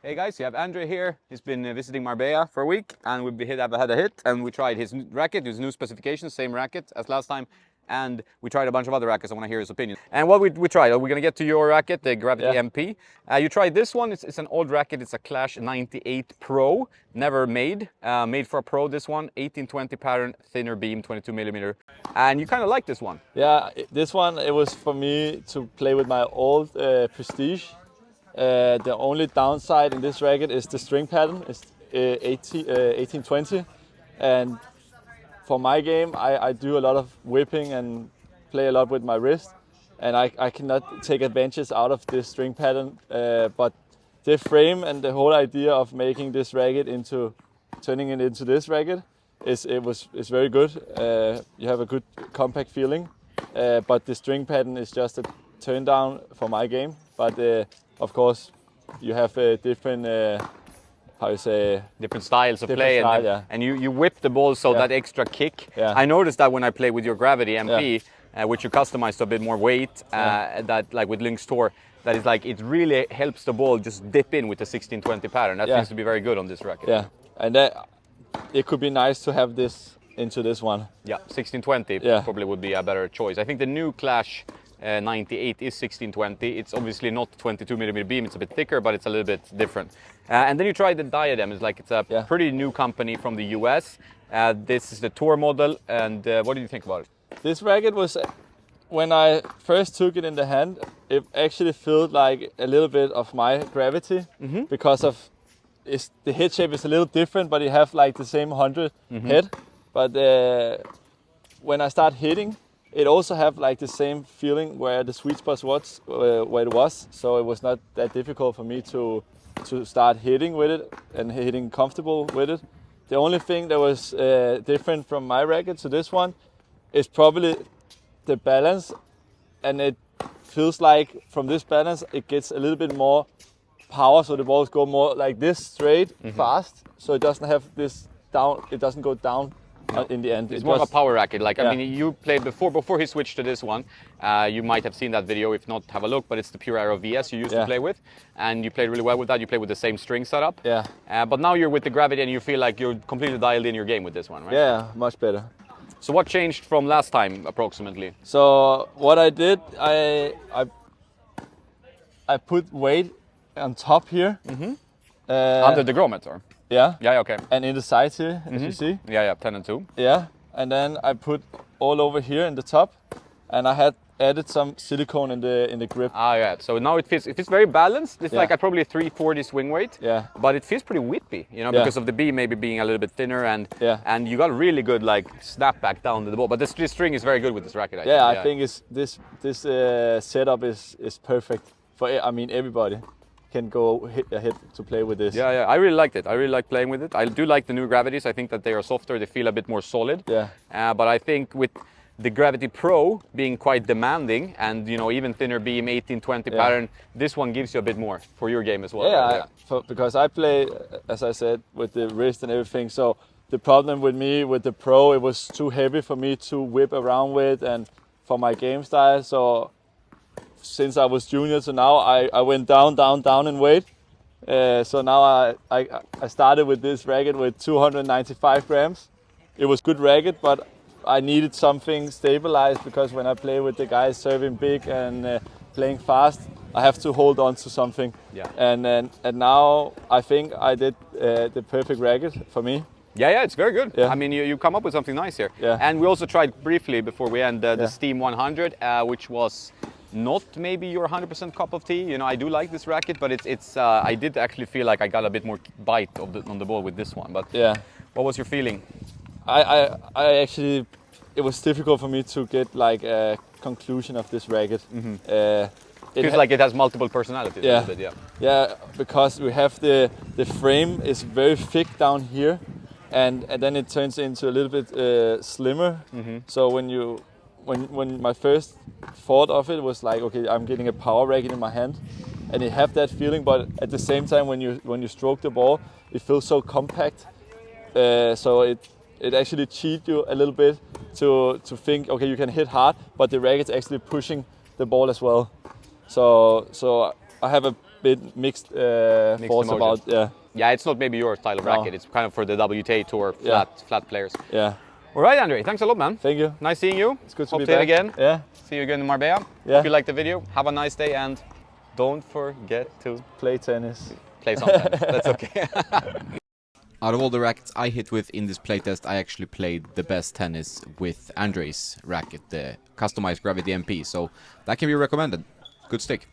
Hey guys, you have Andre here. He's been visiting Marbella for a week, and we have had a hit, and we tried his racket, his new specifications, same racket as last time, and we tried a bunch of other rackets. I want to hear his opinion. And what we tried, we're gonna get to your racket, the Gravity MP. You tried this one. It's an old racket. It's a Clash 98 Pro, never made, made for a pro. This one, 1820 pattern, thinner beam, 22 millimeter, and you kind of like this one. Yeah, this one it was for me to play with my old Prestige. The only downside in this racket is the string pattern. It's 1820, and for my game I do a lot of whipping and play a lot with my wrist, and I cannot take advantage out of this string pattern. But the frame and the whole idea of making this racket turning it into this racket is very good. You have a good compact feeling, but the string pattern is just a turn down for my game. But of course, you have different, different styles of play, style, and you whip the ball, so that extra kick. Yeah. I noticed that when I play with your Gravity MP, which you customized to a bit more weight, that like with Lynx Tour, that is like it really helps the ball just dip in with the 1620 pattern. That seems to be very good on this racket. Yeah, and it could be nice to have this into this one. Yeah, 1620 probably would be a better choice. I think the new Clash 98 is 1620. It's obviously not 22 millimeter beam. It's a bit thicker, but it's a little bit different. And then you tried the Diadem. It's a pretty new company from the US. This is the Tour model. And what do you think about it? This racket was, when I first took it in the hand, it actually felt like a little bit of my Gravity, because of the head shape is a little different, but you have like the same 100 head. But when I start hitting, it also have like the same feeling where the sweet spot was where it was. So it was not that difficult for me to start hitting with it and hitting comfortable with it. The only thing that was different from my racket to this one is probably the balance, and it feels like from this balance it gets a little bit more power, so the balls go more like this straight, fast, so it doesn't have this down, it doesn't go down in the end. It's more of a power racket. Like, I mean, you played before he switched to this one. You might have seen that video. If not, have a look. But it's the Pure Aero VS you used to play with, and you played really well with that. You played with the same string setup. Yeah. But now you're with the Gravity, and you feel like you're completely dialed in your game with this one, right? Yeah, much better. So what changed from last time, approximately? So what I did, I put weight on top here. Under the grommet, or? Yeah. Yeah, okay. And in the sides here, as you see. Yeah, 10 and 2. Yeah, and then I put all over here in the top, and I had added some silicone in the grip. Ah, yeah. So now it feels very balanced. It's like probably a 340 swing weight. Yeah. But it feels pretty whippy, you know, because of the beam maybe being a little bit thinner, and you got really good like snap back down to the ball. But this string is very good with this racket. I think this setup is perfect for, I mean, everybody can go ahead to play with this. Yeah, I really liked it. I really like playing with it. I do like the new Gravities. I think that they are softer. They feel a bit more solid. Yeah. But I think with the Gravity Pro being quite demanding, and you know, even thinner beam, 1820 pattern, this one gives you a bit more for your game as well. Yeah, because I play, as I said, with the wrist and everything. So the problem with me with the Pro, it was too heavy for me to whip around with, and for my game style. So since I was junior to now, I went down in weight. So now I started with this racket with 295 grams. It was good racket, but I needed something stabilized, because when I play with the guys serving big and playing fast, I have to hold on to something. Yeah. And now I think I did the perfect racket for me. Yeah, it's very good. Yeah. I mean, you come up with something nice here. Yeah. And we also tried briefly before we end the Steam 100, which was not maybe your 100% cup of tea. You know, I do like this racket, but it's I did actually feel like I got a bit more bite on the ball with this one. But what was your feeling? I actually, it was difficult for me to get like a conclusion of this racket. It feels like it has multiple personalities. Yeah. A little bit, Yeah, because we have the frame is very thick down here, and then it turns into a little bit slimmer. So when my first thought of it was like, okay, I'm getting a power racket in my hand, and you have that feeling, but at the same time when you stroke the ball, it feels so compact. So it actually cheats you a little bit to think, okay, you can hit hard, but the racket's actually pushing the ball as well. So I have a bit mixed thoughts emotions. about. Yeah, it's not maybe your style of No. racket. It's kind of for the WTA tour Yeah. flat players. Yeah. All right, Andre. Thanks a lot, man. Thank you. Nice seeing you. It's good to Hope be to see you back. again. Yeah. See you again in Marbella. Yeah. If you liked the video, have a nice day and don't forget to Play tennis. play some tennis. That's okay. Out of all the rackets I hit with in this playtest, I actually played the best tennis with Andre's racket, the customized Gravity MP. So that can be recommended. Good stick.